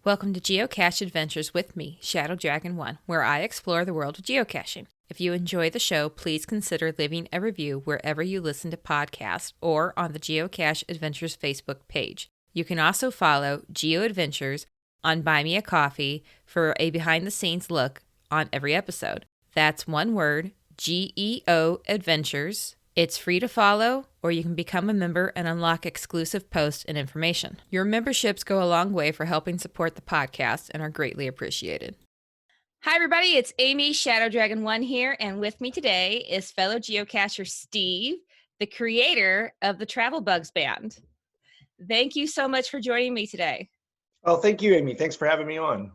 Welcome to Geocache Adventures with me, Shadow Dragon 1, where I explore the world of geocaching. If you enjoy the show, please consider leaving a review wherever you listen to podcasts or on the Geocache Adventures Facebook page. You can also follow Geo Adventures on Buy Me a Coffee for a behind-the-scenes look on every episode. That's one word, GEO Adventures. It's free to follow, or you can become a member and unlock exclusive posts and information. Your memberships go a long way for helping support the podcast and are greatly appreciated. Hi, everybody. It's Amy, Shadow Dragon 1 here, and with me today is fellow geocacher Steve, the creator of the Travel Bugs Band. Thank you so much for joining me today. Oh, thank you, Amy. Thanks for having me on.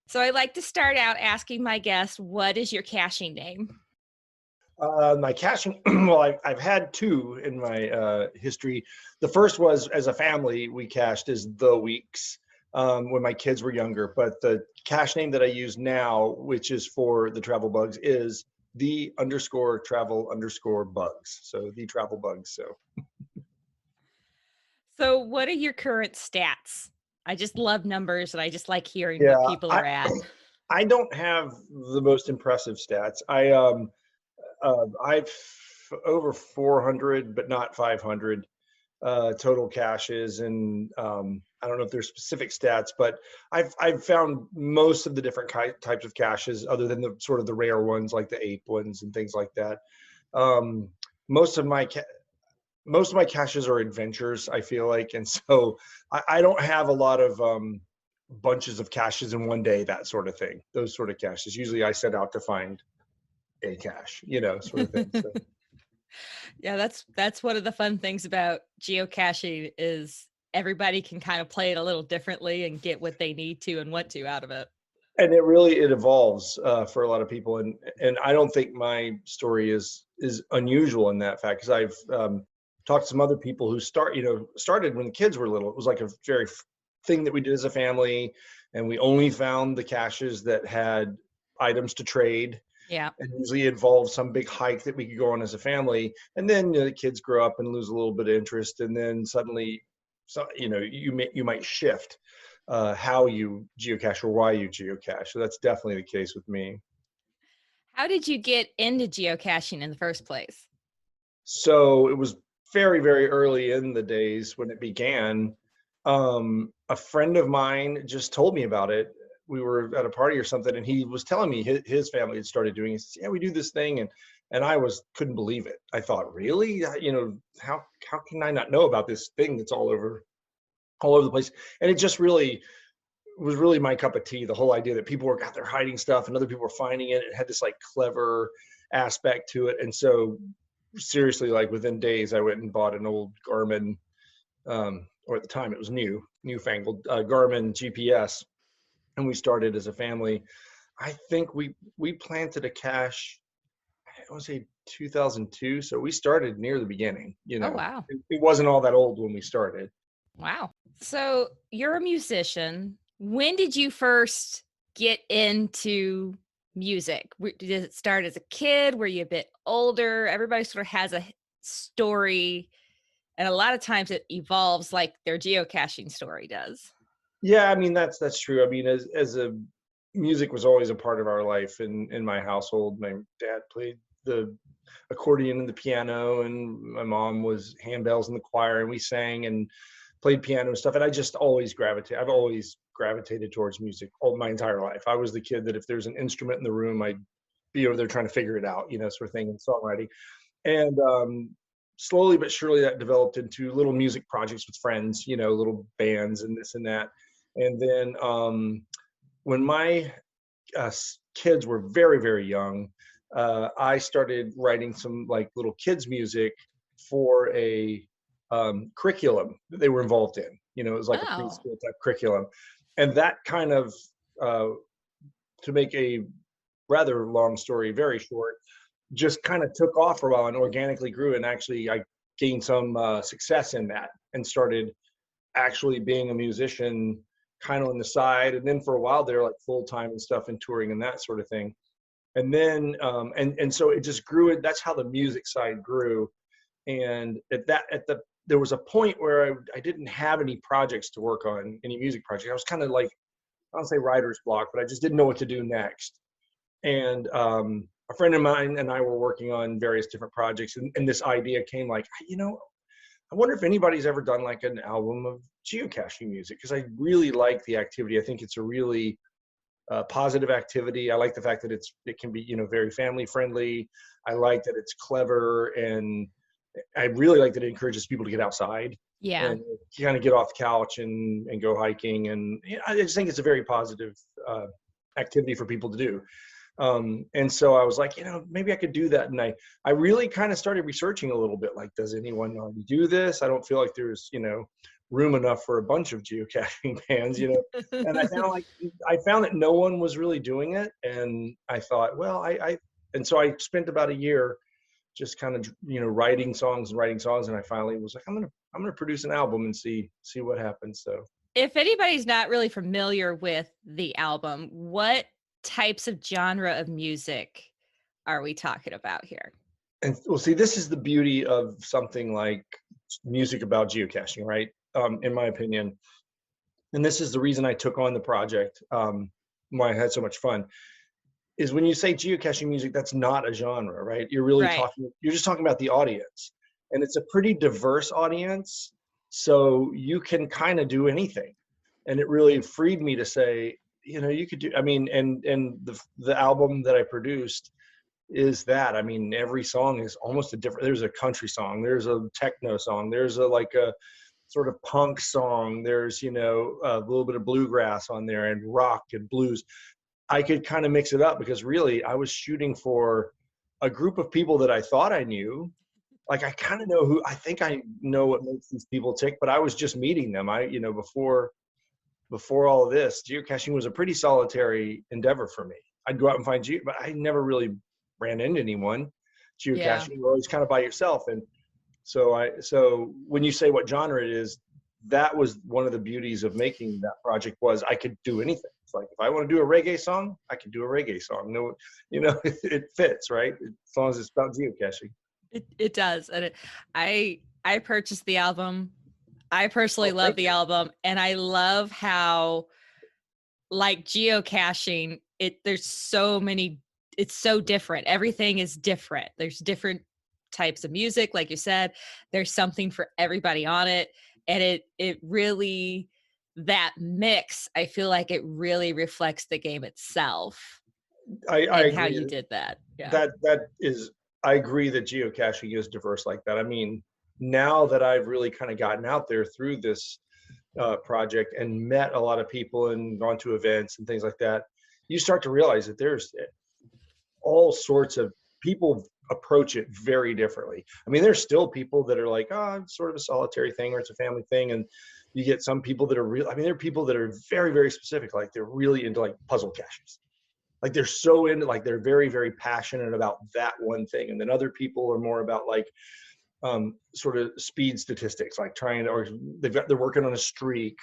So I like to start out asking my guests, what is your caching name? My caching, well, I've had two in my history. The first was, as a family, we cached as The Weeks when my kids were younger. But the cache name that I use now, which is for the Travel Bugs, is _travel_bugs. So the Travel Bugs. So what are your current stats? I just love numbers and I just like hearing what people are at. I don't have the most impressive stats. I've over 400, but not 500 total caches, and I don't know if there's specific stats, but I've found most of the different types of caches, other than the sort of the rare ones like the ape ones and things like that. Most of my caches are adventures, I feel like, and so I don't have a lot of bunches of caches in one day, that sort of thing. Those sort of caches. Usually, I set out to find a cache, sort of thing. So. Yeah, that's one of the fun things about geocaching is everybody can kind of play it a little differently and get what they need to and want to out of it. And it evolves for a lot of people, and I don't think my story is unusual in that fact, because I've talked to some other people who started when the kids were little. It was like a very thing that we did as a family, and we only found the caches that had items to trade. Yeah. And usually involved some big hike that we could go on as a family. And then the kids grow up and lose a little bit of interest. And then suddenly, you might shift how you geocache or why you geocache. So that's definitely the case with me. How did you get into geocaching in the first place? So it was very, very early in the days when it began. A friend of mine just told me about it. We were at a party or something, and he was telling me his family had started doing it. He says, yeah, we do this thing, and I couldn't believe it. I thought, really? How can I not know about this thing that's all over the place? And it just really was really my cup of tea. The whole idea that people were out there hiding stuff and other people were finding it. It had this like clever aspect to it. And so seriously, like within days, I went and bought an old Garmin, or at the time it was newfangled Garmin GPS. And we started as a family. I think we planted a cache, I want to say 2002. So we started near the beginning. Oh, wow. It wasn't all that old when we started. Wow. So you're a musician. When did you first get into music? Did it start as a kid? Were you a bit older? Everybody sort of has a story, and a lot of times it evolves like their geocaching story does. Yeah, I mean, that's true. I mean, as a music was always a part of our life in my household. My dad played the accordion and the piano, and my mom was handbells in the choir, and we sang and played piano and stuff. And I've always gravitated towards music all my entire life. I was the kid that if there's an instrument in the room, I'd be over there trying to figure it out, sort of thing, and songwriting. And slowly but surely that developed into little music projects with friends, little bands and this and that. And then when my kids were very, very young, I started writing some like little kids music for a curriculum that they were involved in. It was like a preschool type curriculum. And that kind of, to make a rather long story very short, just kind of took off for a while and organically grew. And actually I gained some success in that and started actually being a musician kind of on the side. And then for a while there, like full-time and stuff and touring and that sort of thing. And then, and so it just grew. That's how the music side grew. And there was a point where I didn't have any projects to work on, any music project. I was kind of like don't say writer's block, but I just didn't know what to do next. And a friend of mine and I were working on various different projects, and this idea came like, I wonder if anybody's ever done like an album of geocaching music, because I really like the activity. I think it's a really positive activity. I like the fact that it can be, very family friendly. I like that it's clever, and I really like that it encourages people to get outside Yeah. and kind of get off the couch and go hiking. And I just think it's a very positive activity for people to do. And so I was like, maybe I could do that. And I really kind of started researching a little bit, like, does anyone already do this? I don't feel like there's, room enough for a bunch of geocaching bands, and I found that no one was really doing it. And I thought, well, and so I spent about a year just kind of, writing songs. And I finally was like, I'm going to produce an album and see what happens. So If anybody's not really familiar with the album, what types of genre of music are we talking about here? And well, see, this is the beauty of something like music about geocaching, right? In my opinion. And this is the reason I took on the project, why I had so much fun, is when you say geocaching music, that's not a genre, right? You're just talking about the audience. And it's a pretty diverse audience. So you can kind of do anything. And it really freed me to say, you could do, and the album that I produced is that, every song is almost there's a country song, there's a techno song, there's a sort of punk song, there's, a little bit of bluegrass on there, and rock and blues. I could kind of mix it up, because really I was shooting for a group of people that I thought I knew. Like, I kind of know I think I know what makes these people tick, but I was just meeting them. Before all of this, geocaching was a pretty solitary endeavor for me. I'd go out and find but I never really ran into anyone geocaching. Yeah. You're always kind of by yourself. And so when you say what genre it is, that was one of the beauties of making that project, was I could do anything. It's like, if I want to do a reggae song, I can do a reggae song. No, it fits, right? As long as it's about geocaching. It does. And I purchased the album. I personally love the album, and I love how, like geocaching, there's so many, it's so different. Everything is different. There's different types of music, like you said. There's something for everybody on it. And it really, that mix, I feel like it really reflects the game itself. I agree. How you did that. Yeah. That is, I agree that geocaching is diverse like that. Now that I've really kind of gotten out there through this project and met a lot of people and gone to events and things like that, you start to realize that there's all sorts of people approach it very differently. There's still people that are like, it's sort of a solitary thing, or it's a family thing. And you get some people that are real. There are people that are very, very specific. Like, they're really into like puzzle caches. Like, they're so into, like, they're very, very passionate about that one thing. And then other people are more about like sort of speed statistics, like or they're working on a streak,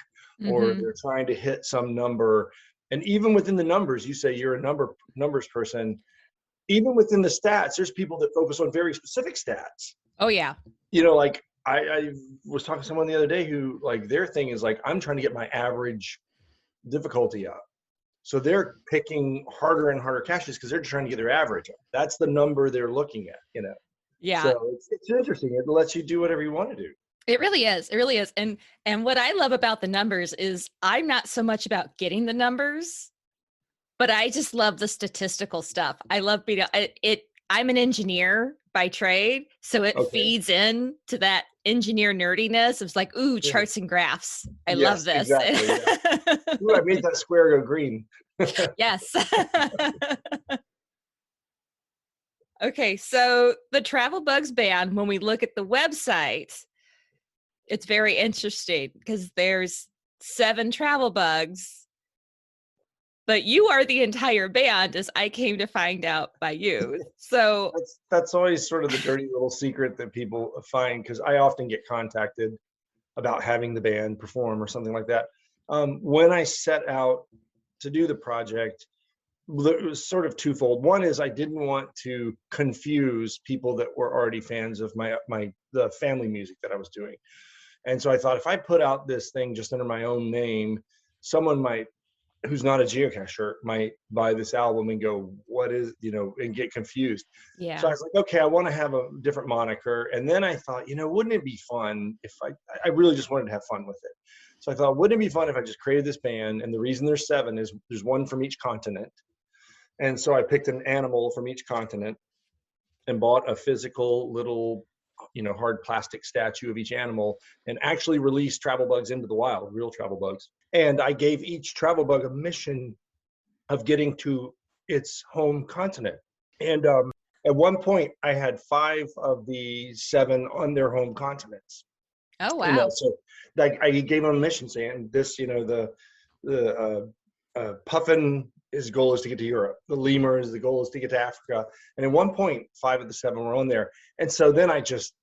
or they're trying to hit some number. And even within the numbers, you say you're a numbers person. Even within the stats, there's people that focus on very specific stats. Oh yeah. Like, I was talking to someone the other day who, like, their thing is like, I'm trying to get my average difficulty up. So they're picking harder and harder caches because they're trying to get their average up. That's the number they're looking at, Yeah. So it's interesting. It lets you do whatever you want to do. It really is. It really is. And what I love about the numbers is, I'm not so much about getting the numbers, but I just love the statistical stuff. I love being I'm an engineer by trade, so it feeds in to that engineer nerdiness. It's like, ooh, charts and graphs. I love this. Exactly, yeah. Ooh, I made that square go green. Yes. Okay, so the Travel Bugs band, when we look at the website, it's very interesting because there's 7 travel bugs, but you are the entire band, as I came to find out by you. So that's always sort of the dirty little secret that people find, because I often get contacted about having the band perform or something like that. When I set out to do the project, it was sort of twofold. One is, I didn't want to confuse people that were already fans of the family music that I was doing. And so I thought, if I put out this thing just under my own name, someone might who's not a geocacher might buy this album and go, what is, and get confused. So I Yeah. was like, okay, I want to have a different moniker. And then I thought, wouldn't it be fun if I really just wanted to have fun with it. So I thought, wouldn't it be fun if I just created this band? And the reason there's 7 is there's one from each continent. And so I picked an animal from each continent and bought a physical little, hard plastic statue of each animal, and actually released travel bugs into the wild, real travel bugs. And I gave each travel bug a mission of getting to its home continent. And at one point, I had 5 of the 7 on their home continents. Oh, wow. So like I gave them a mission saying this, the puffin, his goal is to get to Europe. The lemur, the goal is to get to Africa. And at one point, 5 of the 7 were on there. And so then I just,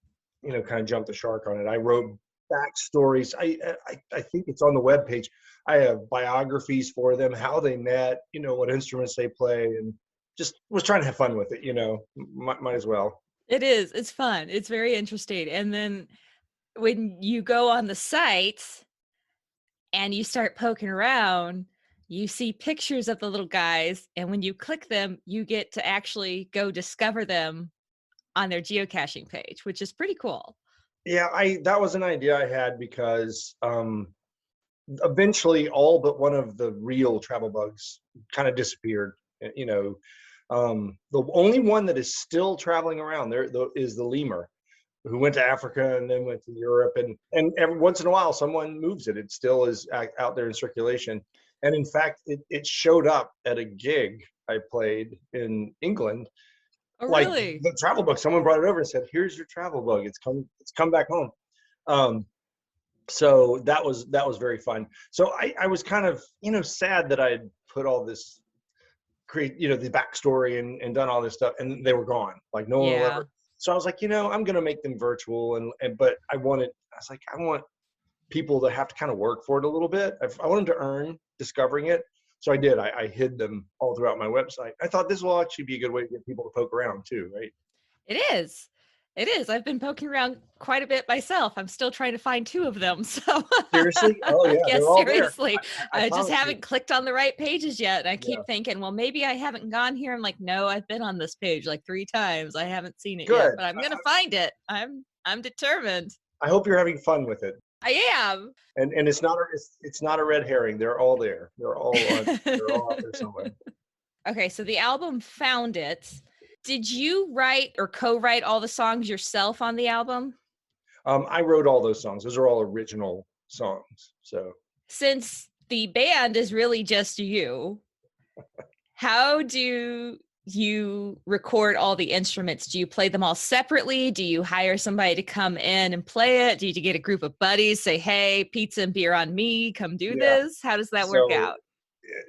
kind of jumped the shark on it. I wrote backstories. I think it's on the webpage. I have biographies for them, how they met, what instruments they play, and just was trying to have fun with it, might as well. It is. It's fun. It's very interesting. And then when you go on the site and you start poking around, you see pictures of the little guys. And when you click them, you get to actually go discover them on their geocaching page, which is pretty cool. Yeah, that was an idea I had because eventually all but one of the real travel bugs kind of disappeared. The only one that is still traveling around there is the lemur, who went to Africa and then went to Europe, and every once in a while someone moves it. It still is out there in circulation. And in fact, it showed up at a gig I played in England. Oh, Like really? the travel bug, someone brought it over and said, "Here's your travel bug. It's come back home." So that was very fun. So I was kind of sad that I had put all this the backstory and done all this stuff, and they were gone. Like no one will Yeah. ever. So I was like, I'm gonna make them virtual, but I was like, I want people to have to kind of work for it a little bit. I want them to earn discovering it. So I did. I hid them all throughout my website. I thought this will actually be a good way to get people to poke around too, right? It is. It is. I've been poking around quite a bit myself. I'm still trying to find 2 of them. So, Seriously? Oh yeah, they're yes, all there. seriously. I I just promise you. haven't clicked on the right pages yet. And I Yeah. keep thinking, well, maybe I haven't gone here. I'm like, no, I've been on this page like 3 times. I haven't seen it yet, Good. but I'm going to find it. I'm determined. I hope you're having fun with it. I am. And it's not a red herring. They're all there. They're all out there somewhere. Okay, so the album Found It. Did you write or co-write all the songs yourself on the album? I wrote all those songs. Those are all original songs. So Since the band is really just you, how do you record all the instruments? Do you play them all separately? Do you hire somebody to come in and play it? Do you get a group of buddies, say, hey, pizza and beer on me, come do yeah. this? How does that work So out?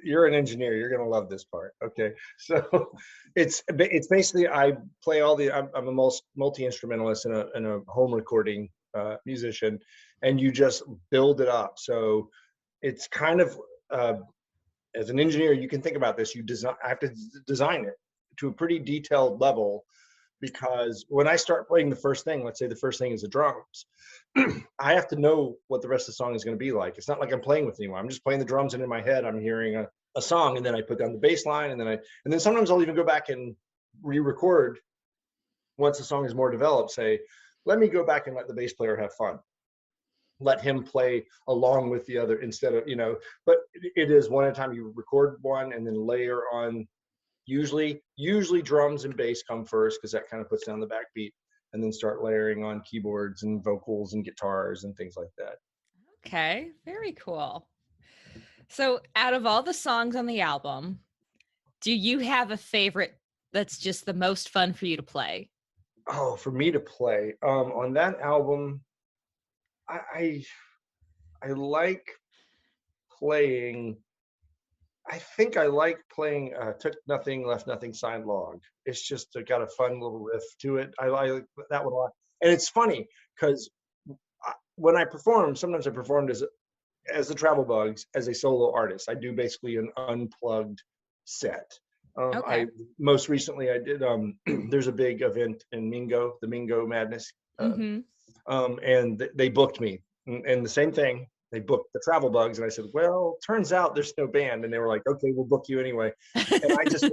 you're an engineer. You're gonna love this part. Okay. So it's basically I play all the. I'm a multi instrumentalist and a home recording musician, and you just build it up. So it's kind of as an engineer, you can think about this. I have to design it to a pretty detailed level, because when I start playing the first thing, let's say the first thing is the drums, I have to know what the rest of the song is going to be like. It's not like I'm playing with anyone. I'm just playing the drums, and in my head, I'm hearing a song, and then I put down the bass line, and then sometimes I'll even go back and re-record once the song is more developed. Say, let me go back and let the bass player have fun. Let him play along with the other instead of But it is one at a time. You record one and then layer on. Usually drums and bass come first because that kind of puts down the backbeat, and then start layering on keyboards and vocals and guitars and things like that. Okay, very cool. So, out of all the songs on the album, do you have a favorite that's just the most fun for you to play? Oh, for me to play on that album, I like playing. I think I like playing "Took Nothing, Left Nothing" Signed Log. It's just got a fun little riff to it. I like that one a lot, and it's funny because when I perform, sometimes I performed as the Travel Bugs as a solo artist. I do basically an unplugged set. I Okay. most recently I did. There's a big event in Mingo, the Mingo Madness, Mm-hmm. and they booked me, and the same thing. they booked the Travel Bugs. And I said, well, turns out there's no band. And they were like, okay, we'll book you anyway. And I just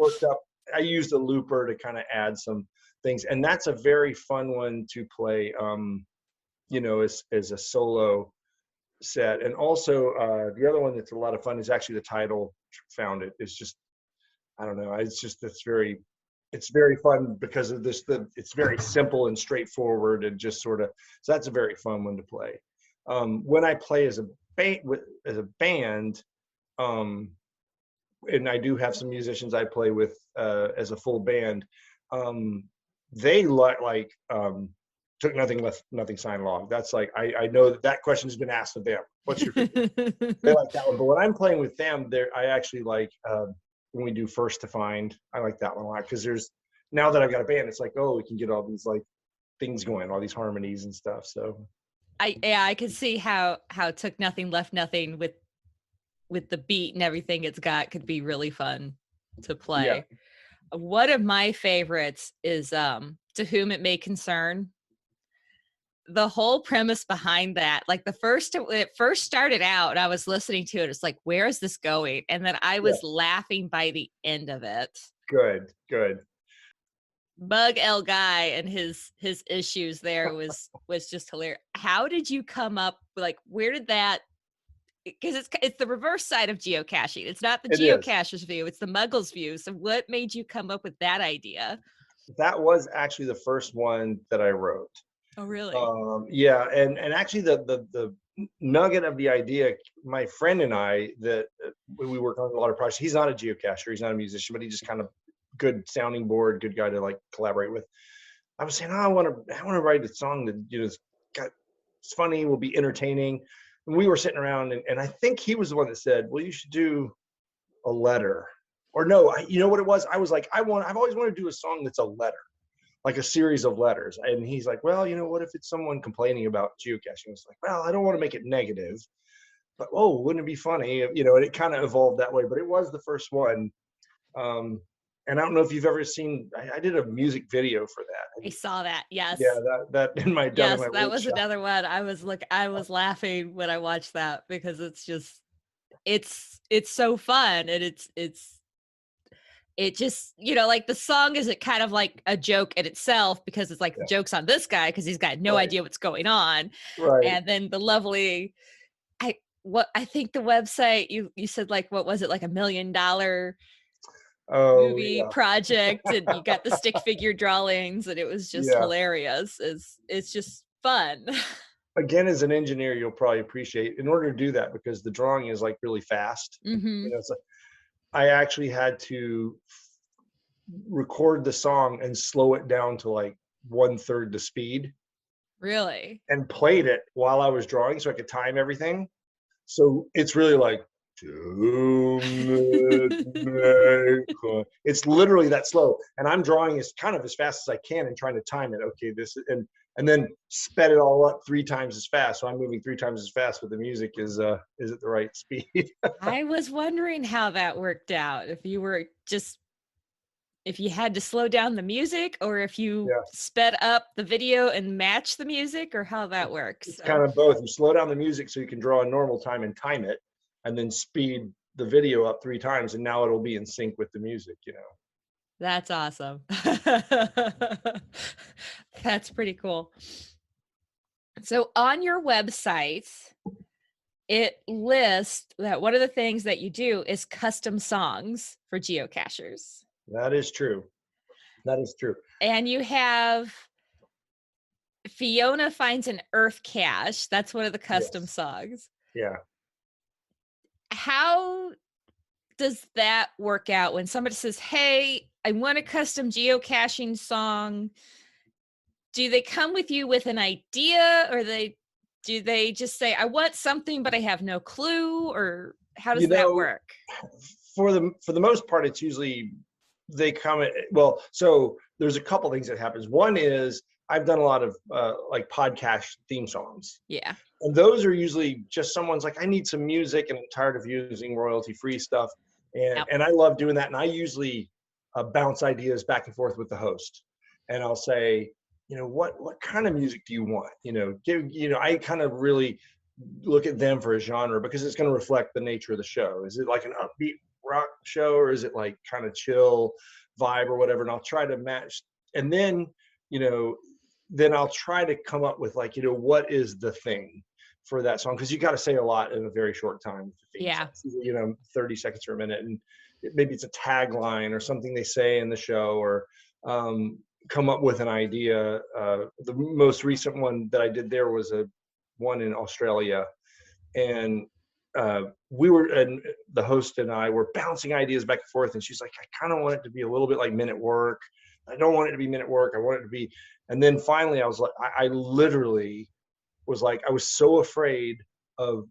I used a looper to kind of add some things. And that's a very fun one to play, as a solo set. And also the other one that's a lot of fun is actually the title, Found It. It's just, I don't know. It's very fun because of this. It's very simple and straightforward, and just sort of. So that's a very fun one to play. When I play as a band, and I do have some musicians I play with as a full band. They took nothing left, nothing signed log. That's like I know that question has been asked of them. What's your favorite? They like that one. But when I'm playing with them, I actually like. When we do First to Find, I like that one a lot because now that I've got a band, it's like, oh, we can get all these like things going, all these harmonies and stuff. So I could see how Took Nothing Left Nothing with the beat and everything it's got could be really fun to play. Yeah. One of my favorites is To Whom It May Concern. The whole premise behind that, like when it first started out, I was listening to it. It's like, where is this going? And then I was laughing by the end of it. Good. Bug L Guy and his issues there was just hilarious. How did you come up? Like, where did that? Because it's the reverse side of geocaching. It's not the geocacher's view; it's the Muggle's view. So, what made you come up with that idea? That was actually the first one that I wrote. Oh, really? Yeah, and actually the nugget of the idea, my friend and I, that we work on a lot of projects. He's not a geocacher, he's not a musician, but he just kind of good sounding board, good guy to like collaborate with. I was saying, I want to write a song that it's funny, will be entertaining. And we were sitting around, and I think he was the one that said, well, you should do a letter. Or no, you know what it was? I was like, I've always wanted to do a song that's a letter, like a series of letters. And he's like, well, what if it's someone complaining about geocaching? It's like, well, I don't want to make it negative, but wouldn't it be funny? And it kind of evolved that way, but it was the first one. And I don't know if you've ever seen, I did a music video for that. I saw that. Yes. Yeah, that in my yes, my that was workshop. another one. I was laughing when I watched that because it's just it's so fun, and it just, like the song isn't kind of like a joke in itself because it's like the joke's on this guy because he's got no idea what's going on. Right. And then the lovely, I think the website you said, like, what was it, like $1 million movie project, and you got the stick figure drawings, and it was just hilarious. It's just fun. Again, as an engineer, you'll probably appreciate, in order to do that, because the drawing is like really fast. Mm-hmm. I actually had to record the song and slow it down to like 1/3 the speed. Really? And played it while I was drawing so I could time everything. So it's really like, it's literally that slow. And I'm drawing as fast as I can and trying to time it. Okay, and then sped it all up 3 times as fast. So I'm moving 3 times as fast, but the music is at the right speed. I was wondering how that worked out. If you had to slow down the music, or if you sped up the video and match the music, or how that works. It's kind of both. You slow down the music so you can draw a normal time and time it, and then speed the video up 3 times, and now it'll be in sync with the music, That's awesome. That's pretty cool. So on your website, it lists that one of the things that you do is custom songs for geocachers. That is true. And you have Fiona Finds an Earth Cache. That's one of the custom songs. Yeah. How does that work out when somebody says, hey, I want a custom geocaching song? Do they come with you with an idea, or do they just say, I want something, but I have no clue? Or how does that work? For the most part, it's usually they come so there's a couple things that happens. One is I've done a lot of like podcast theme songs. Yeah. And those are usually just someone's like, I need some music and I'm tired of using royalty-free stuff. And I love doing that. And I usually bounce ideas back and forth with the host. And I'll say, what kind of music do you want? I kind of really look at them for a genre, because it's going to reflect the nature of the show. Is it like an upbeat rock show, or is it like kind of chill vibe or whatever? And I'll try to match. And then, you know, then I'll try to come up with like, what is the thing for that song? Because you got to say a lot in a very short time with the theme Yeah. song, 30 seconds or a minute. And maybe it's a tagline or something they say in the show, or come up with an idea. The most recent one that I did there was one in Australia, and and the host and I were bouncing ideas back and forth, and she's like, I kind of want it to be a little bit like Men at Work. I don't want it to be Men at Work. I want it to be, and then finally I was like, I literally was like, I was so afraid of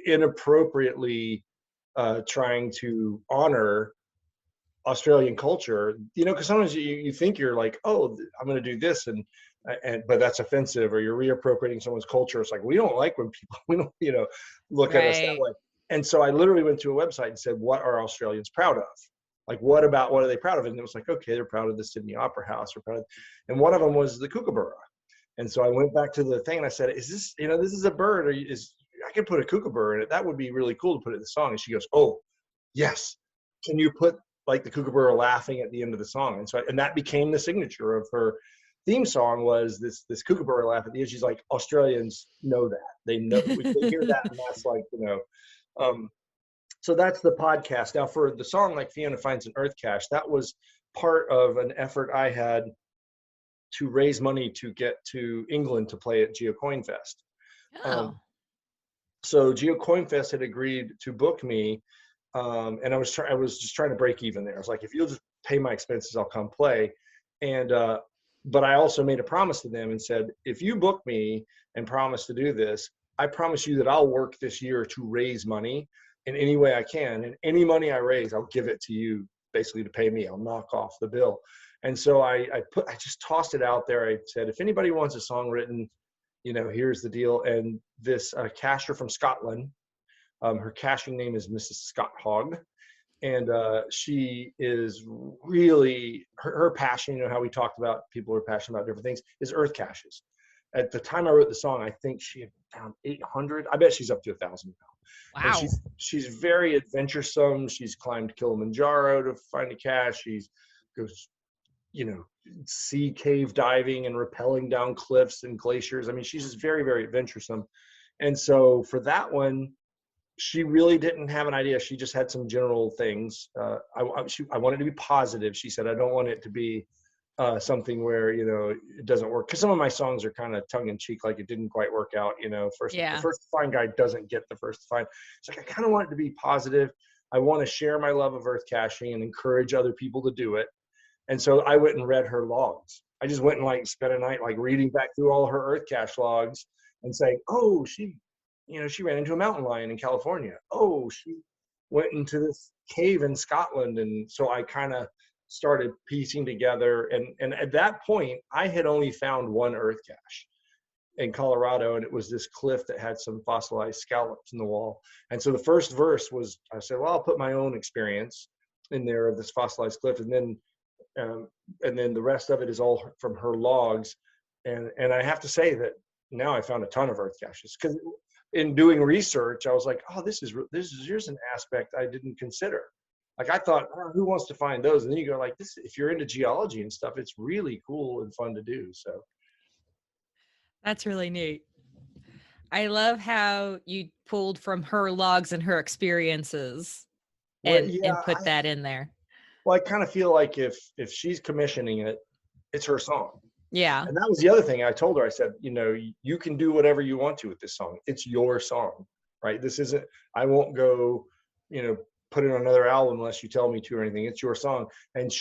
inappropriately trying to honor Australian culture, because sometimes you think you're like, oh, I'm going to do this, and but that's offensive, or you're reappropriating someone's culture. It's like, we don't like when people we don't look at us that Right. way. And so I literally went to a website and said, what are Australians proud of? Like, what are they proud of? And it was like, okay, they're proud of the Sydney Opera House, or proud of, and one of them was the kookaburra. And so I went back to the thing and I said, is this, this is a bird, or I could put a kookaburra in it. That would be really cool to put it in the song. And she goes, oh, yes. Can you put like the kookaburra laughing at the end of the song? And that became the signature of her theme song, was this kookaburra laugh at the end. She's like, Australians know that. They know, they hear that, and that's like, um, so that's the podcast. Now for the song, like Fiona Finds an Earth Cache, that was part of an effort I had to raise money to get to England to play at GeoCoin Fest. Oh. So GeoCoin had agreed to book me, and I was just trying to break even there. I was like, if you'll just pay my expenses, I'll come play. And but I also made a promise to them and said, if you book me and promise to do this, I promise you that I'll work this year to raise money in any way I can, and any money I raise, I'll give it to you, basically to pay me. I'll knock off the bill. And so I just tossed it out there. I said, if anybody wants a song written, here's the deal. And this cacher from Scotland, her caching name is Mrs. Scott Hogg. And she is really, her passion, how we talked about people who are passionate about different things, is earth caches. At the time I wrote the song, I think she had found 800. I bet she's up to 1,000 now. And Wow. she's very adventuresome. She's climbed Kilimanjaro to find a cache. She's goes, sea cave diving and rappelling down cliffs and glaciers. I mean, she's just very, very adventuresome. And so for that one, she really didn't have an idea. She just had some general things. I wanted to be positive. She said, I don't want it to be something where, it doesn't work. Because some of my songs are kind of tongue in cheek, like it didn't quite work out. The Yeah. first to find guy doesn't get the first to find. It's like, I kind of want it to be positive. I want to share my love of earth caching and encourage other people to do it. And so I went and read her logs. I just went and like spent a night like reading back through all her earth cache logs and saying, oh, she ran into a mountain lion in California. Oh, she went into this cave in Scotland. And so I kind of started piecing together. And at that point, I had only found one earth cache in Colorado, and it was this cliff that had some fossilized scallops in the wall. And so the first verse was, I said, well, I'll put my own experience in there of this fossilized cliff. And then the rest of it is all from her logs. And I have to say that now I found a ton of earth caches, because in doing research, I was like, oh, here's an aspect I didn't consider. Like I thought, oh, who wants to find those? And then you go like this, if you're into geology and stuff, it's really cool and fun to do. So That's really neat. I love how you pulled from her logs and her experiences well, and put that in there. I kind of feel like if she's commissioning it, it's her song. Yeah. And that was the other thing I told her. I said, you can do whatever you want to with this song. It's your song, right? This isn't, I won't go, put it on another album unless you tell me to or anything. It's your song. And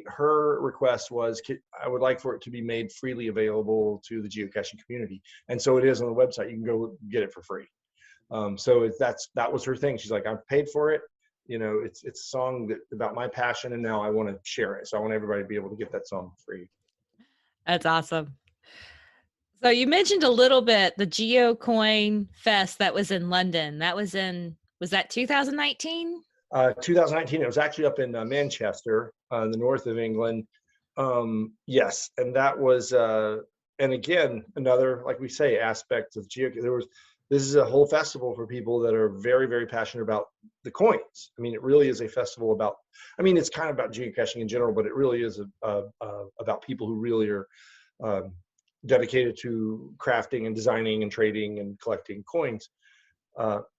her request was, I would like for it to be made freely available to the geocaching community. And so it is on the website. You can go get it for free. So that was her thing. She's like, I've paid for it. It's a song about my passion, and now I want to share it. So I want everybody to be able to get that song free. That's awesome. So you mentioned a little bit the GeoCoin Fest that was in London. Was that 2019? 2019. It was actually up in Manchester, in the north of England. Yes, and that was, and again, another, like we say, aspect of geocaching. this is a whole festival for people that are very, very passionate about the coins. I mean, it really is a festival about, I mean, it's kind of about geocaching in general, but it really is about people who really are um, dedicated to crafting and designing and trading and collecting coins.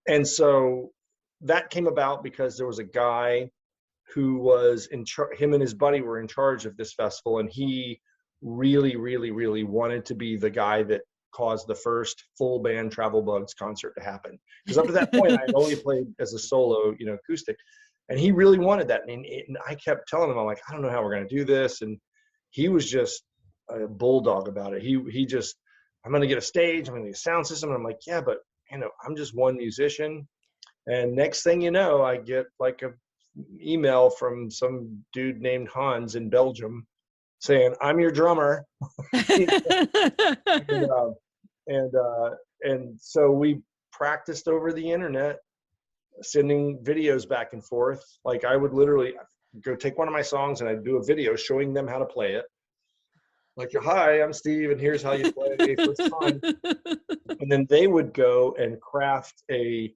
And so that came about because there was a guy who was in charge, him and his buddy were in charge of this festival, and he really, really, really wanted to be the guy that caused the first full band Travel Bugs concert to happen. Because up to that point, I had only played as a solo, acoustic, and he really wanted that. And I kept telling him, I'm like, I don't know how we're going to do this, and he was just a bulldog about it. He just, I'm going to get a stage, I'm going to get a sound system, and I'm like, yeah, but I'm just one musician. And next thing you know, I get like a email from some dude named Hans in Belgium saying, "I'm your drummer," and, uh, and and so we practiced over the internet, sending videos back and forth. Like I would literally go take one of my songs and I'd do a video showing them how to play it. Like, hi, I'm Steve, and here's how you play first time. And then they would go and craft a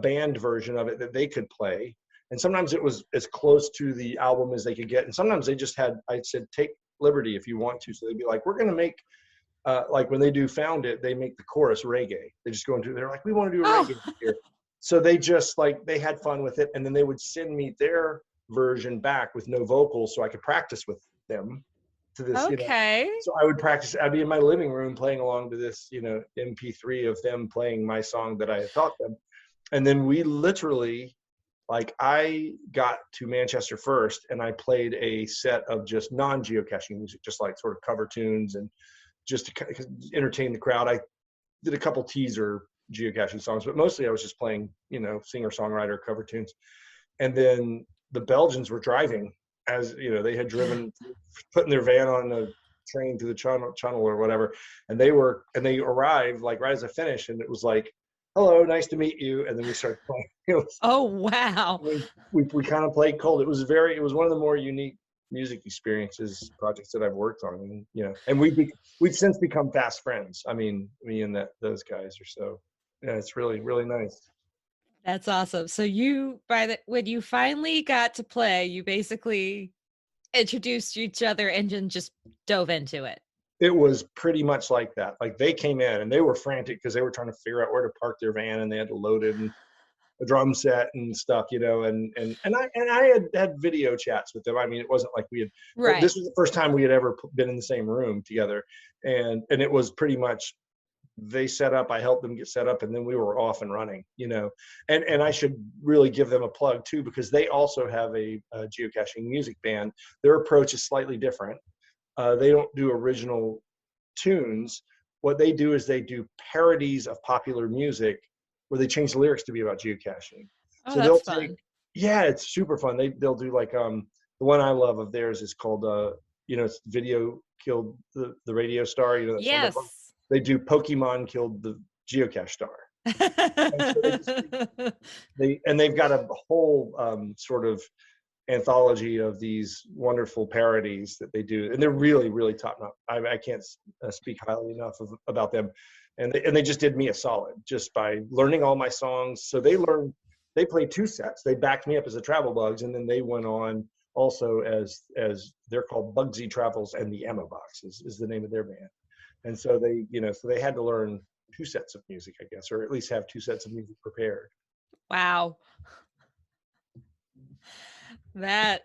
band version of it that they could play. And sometimes it was as close to the album as they could get. And sometimes they just had, I said, take liberty if you want to. So they'd be like, we're going to make, like when they do Found It, they make the chorus reggae. They just go into, they're like, we want to do a Oh, reggae here. So they just like, they had fun with it. And then they would send me their version back with no vocals so I could practice with them to this, okay. so I would practice. I'd be in my living room playing along to this, MP3 of them playing my song that I had taught them. And then we literally, like, I got to Manchester first and I played a set of just non-geocaching music, just like sort of cover tunes and just to entertain the crowd. I did a couple teaser geocaching songs, but mostly I was just playing, singer-songwriter cover tunes. And then the Belgians were driving, as they had driven, putting their van on a train to the channel or whatever, and they arrived like right as I finished, and it was like, hello, nice to meet you. And then we started playing. Oh, wow. We kind of played cold. It was one of the more unique music experiences projects that I've worked on. And and we've since become fast friends. I mean, me and those guys are so, yeah, it's really, really nice. That's awesome. So when you finally got to play, you basically introduced each other and then just dove into it. It was pretty much like that. Like they came in and they were frantic because they were trying to figure out where to park their van, and they had to load it and a drum set and stuff, and I had video chats with them. I mean, it wasn't like we had, but Right. this was the first time we had ever been in the same room together, and it was pretty much, they set up, I helped them get set up, and then we were off and running, and I should really give them a plug too, because they also have a geocaching music band. Their approach is slightly different. They don't do original tunes. What they do is they do parodies of popular music where they change the lyrics to be about geocaching. Oh, So they'll that's take, fun. yeah, it's super fun. They'll do like the one I love of theirs is called it's Video Killed the Radio Star, that song. Yes. They do Pokemon Killed the Geocache Star. And so they've got a whole sort of anthology of these wonderful parodies that they do, and they're really, really top notch. I can't speak highly enough about them, and they just did me a solid just by learning all my songs. So they played two sets. They backed me up as a Travel Bugs, and then they went on also as they're called Bugsy Travels and the Emma Box is the name of their band. And so they had to learn two sets of music, I guess, or at least have two sets of music prepared. Wow. That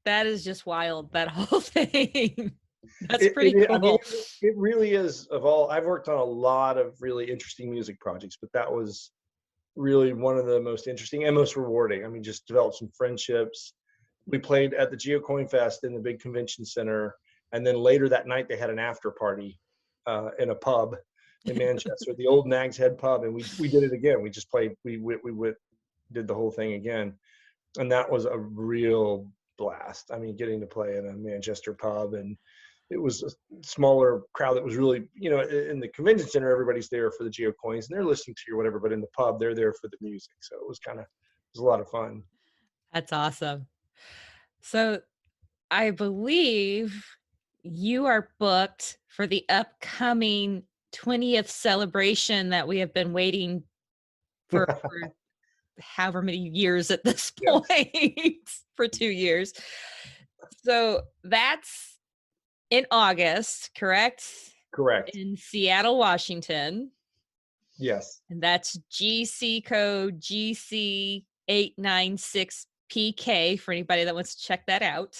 that is just wild, that whole thing. That's pretty I mean, cool. it really is. I've worked on a lot of really interesting music projects, but that was really one of the most interesting and most rewarding. I mean, just developed some friendships. We played at the GeoCoin Fest in the big convention center, and then later that night they had an after party in a pub in Manchester, the old Nag's Head pub, and we did it again. We just played. We did the whole thing again, and that was a real blast. I mean, getting to play in a Manchester pub, and it was a smaller crowd that was really, in the convention center, everybody's there for the geocoins and they're listening to you or whatever, but in the pub, they're there for the music. So it was a lot of fun. That's awesome. So I believe you are booked for the upcoming 20th celebration that we have been waiting for however many years at this Yes, point for 2 years. So that's in August, correct? correct. In Seattle, Washington. Yes. And that's GC code GC896PK for anybody that wants to check that out.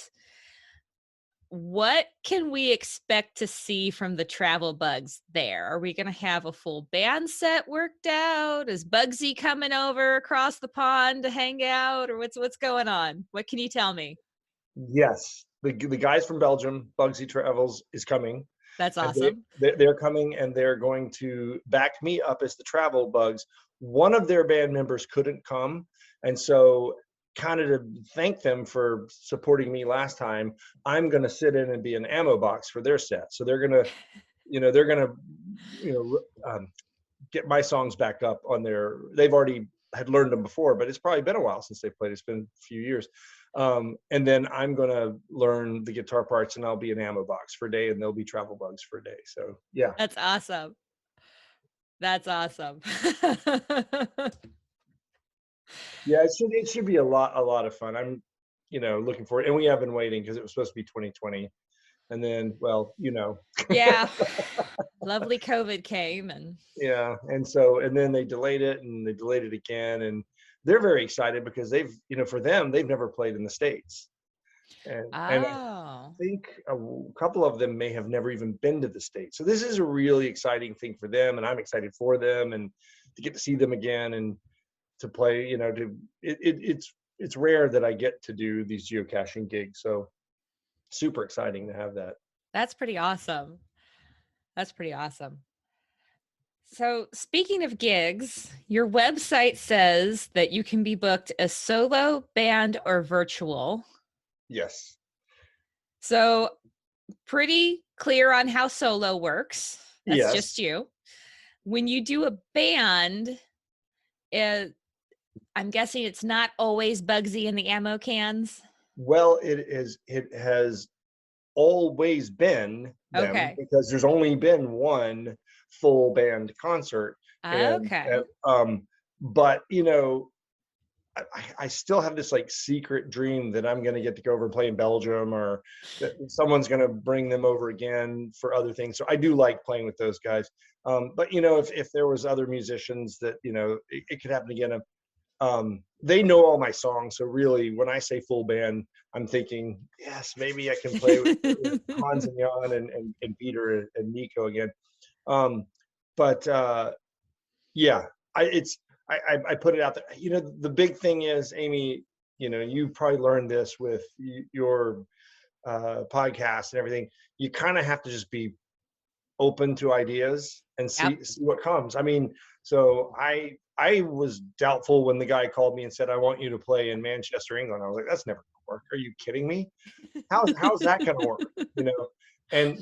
What can we expect to see from the travel bugs there? Are we going to have a full band set worked out? Is Bugsy coming over across the pond to hang out, or what's going on? What can you tell me? Yes. The guys from Belgium, Bugsy Travels, is coming. That's And awesome. they're coming, and they're going to back me up as the travel bugs. One of their band members couldn't come, and so kind of to thank them for supporting me last time, I'm going to sit in and be an ammo box for their set. So they're going to, get my songs back up on their. They've already had learned them before, but it's probably been a while since they played. It's been a few years. And then I'm gonna learn the guitar parts, and I'll be an ammo box for a day, and they'll be travel bugs for a day. So yeah, That's awesome. That's awesome. yeah, it should be a lot of fun. I'm, looking forward, and we have been waiting because it was supposed to be 2020, and then Yeah. Lovely COVID came and yeah, and then they delayed it, and they delayed it again, and they're very excited because for them, they've never played in the States, and I oh. think a couple of them may have never even been to the States. So this is a really exciting thing for them, and I'm excited for them, and to get to see them again, and to play. It's rare that I get to do these geocaching gigs, so super exciting to have that. That's pretty awesome. That's pretty awesome. So, speaking of gigs, your website says that you can be booked as solo, band, or virtual. Yes. So, pretty clear on how solo works. That's just Yes. you. When you do a band, uh, I'm guessing it's not always Bugsy in the ammo cans. Well, it has always been them Okay. because there's only been one full band concert, and Okay. but I still have this like secret dream that I'm going to get to go over and play in Belgium, or that someone's going to bring them over again for other things. So I do like playing with those guys. But if there was other musicians that it could happen again. They know all my songs, so really when I say full band, I'm thinking yes, maybe I can play with Hans and Jan and Peter and Nico again. Um, but yeah, I put it out there. The big thing is, Amy, you probably learned this with your podcast and everything. You kind of have to just be open to ideas and Yep. see what comes. I mean, so I was doubtful when the guy called me and said, "I want you to play in Manchester, England." I was like, "That's never gonna work. Are you kidding me? How's that gonna work?" You know.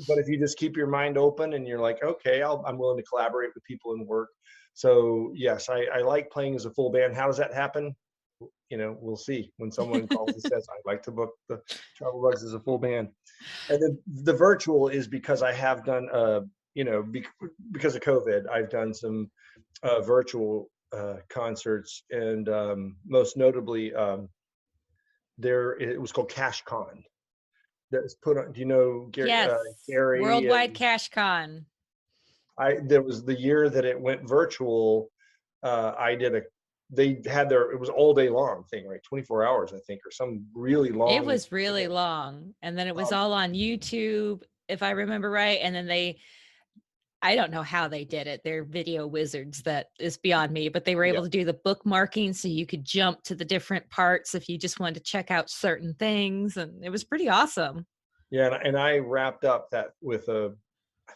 But if you just keep your mind open and you're like, "Okay, I'm willing to collaborate with people and work." So yes, I like playing as a full band. How does that happen? We'll see when someone calls and says, "I'd like to book the Travel Bugs as a full band." And then the virtual is because I have done, because of COVID, I've done some virtual concerts, and most notably, it was called CacheCon. That was put on. Do you know Yes. Gary? Worldwide And Cache Con. there was the year that it went virtual. I did a. They had it was all day long thing, right? 24 hours, I think, or some really It long was really event. long. And then it was Um, all on YouTube, if I remember right. And then I don't know how they did it. They're video wizards. That is beyond me, but they were yeah. able to do the bookmarking so you could jump to the different parts if you just wanted to check out certain things. And it was pretty awesome. Yeah, and I wrapped up that with I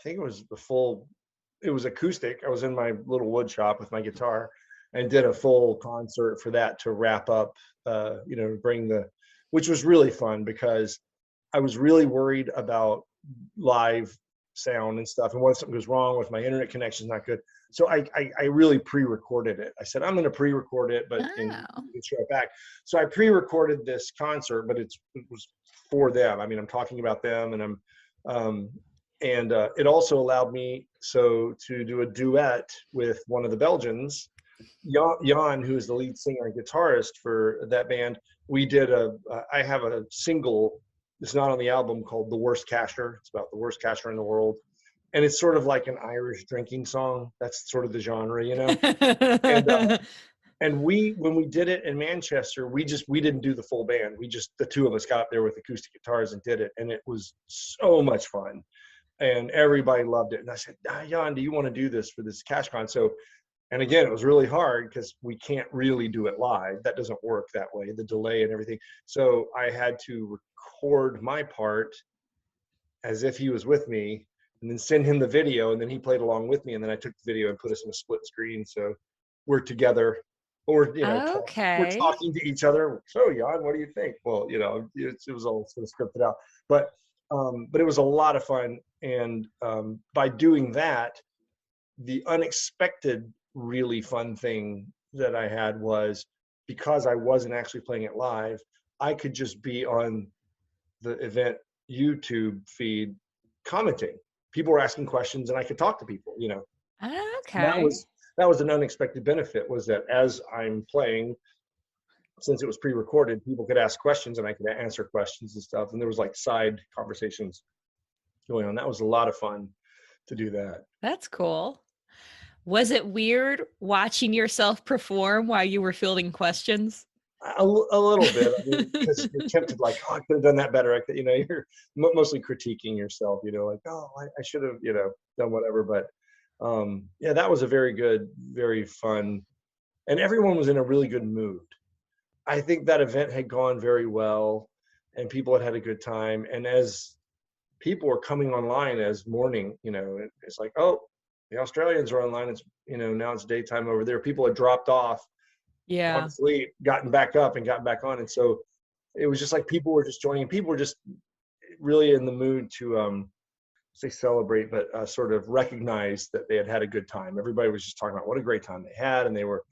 think it was it was acoustic. I was in my little wood shop with my guitar and did a full concert for that to wrap up, bring which was really fun because I was really worried about live sound and stuff. And what if something goes wrong with my internet connection is not good? So I really pre-recorded it. I said, I'm going to pre-record it, but you Oh. can show it back. So I pre-recorded this concert, but it was for them. I mean, I'm talking about them, and it also allowed me, so to do a duet with one of the Belgians, Jan, who is the lead singer and guitarist for that band, we did I have a single, it's not on the album, called The Worst Cacher. It's about the worst cacher in the world. And it's sort of like an Irish drinking song. That's sort of the genre, you know? And and when we did it in Manchester, we didn't do the full band. The two of us got up there with acoustic guitars and did it. And it was so much fun. And everybody loved it. And I said, Jan, do you want to do this for this CacheCon? So, and again, it was really hard because we can't really do it live. That doesn't work that way, the delay and everything. So I had to record my part as if he was with me and then send him the video. And then he played along with me. And then I took the video and put us in a split screen. So we're together, or, we're Okay. talking to each other. So, Jan, what do you think? Well, it was all sort of scripted out. But it was a lot of fun. And by doing that, the unexpected, really fun thing that I had was, because I wasn't actually playing it live, I could just be on the event YouTube feed commenting. People were asking questions and I could talk to people, That Okay. was an unexpected benefit, was that as I'm playing, since it was pre-recorded, people could ask questions and I could answer questions and stuff. And there was like side conversations going on. That was a lot of fun to do that. That's cool. Was it weird watching yourself perform while you were fielding questions? A little bit. I mean, because you're tempted, like, oh, I could have done that better. You're mostly critiquing yourself, like, oh, I should have, done whatever. But yeah, that was a very good, very fun, and everyone was in a really good mood. I think that event had gone very well and people had had a good time. And as people were coming online as morning, it's like, oh, the Australians are online. It's, now it's daytime over there. People had dropped off, gone Yeah. to sleep, gotten back up and gotten back on. And so it was just like people were just joining. People were just really in the mood to say celebrate, but sort of recognize that they had had a good time. Everybody was just talking about what a great time they had, and they were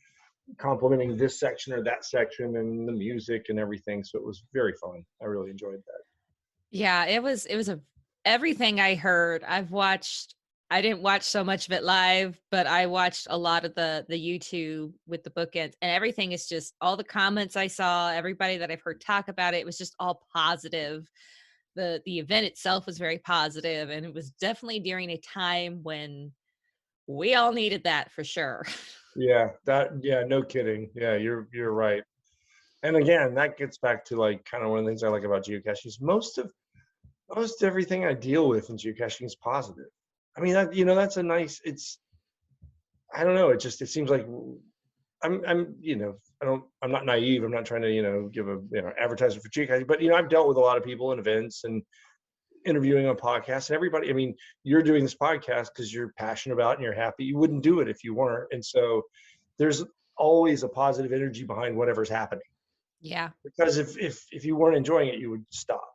complimenting this section or that section and the music and everything. So it was very fun. I really enjoyed that. Yeah, it was everything I heard. I didn't watch so much of it live, but I watched a lot of the YouTube with the bookends, and everything is just all the comments I saw, everybody that I've heard talk about it was just all positive. The event itself was very positive, and it was definitely during a time when we all needed that for sure. Yeah, no kidding. Yeah, you're right. And again, that gets back to like kind of one of the things I like about geocaching is most everything I deal with in geocaching is positive. I mean, that's a nice, I don't know. It seems like I'm not naive. I'm not trying to, give a, advertisement for geocaching, but, I've dealt with a lot of people in events and interviewing on podcasts, and everybody, I mean, you're doing this podcast because you're passionate about it and you're happy. You wouldn't do it if you weren't. And so there's always a positive energy behind whatever's happening, Yeah. because if you weren't enjoying it, you would stop,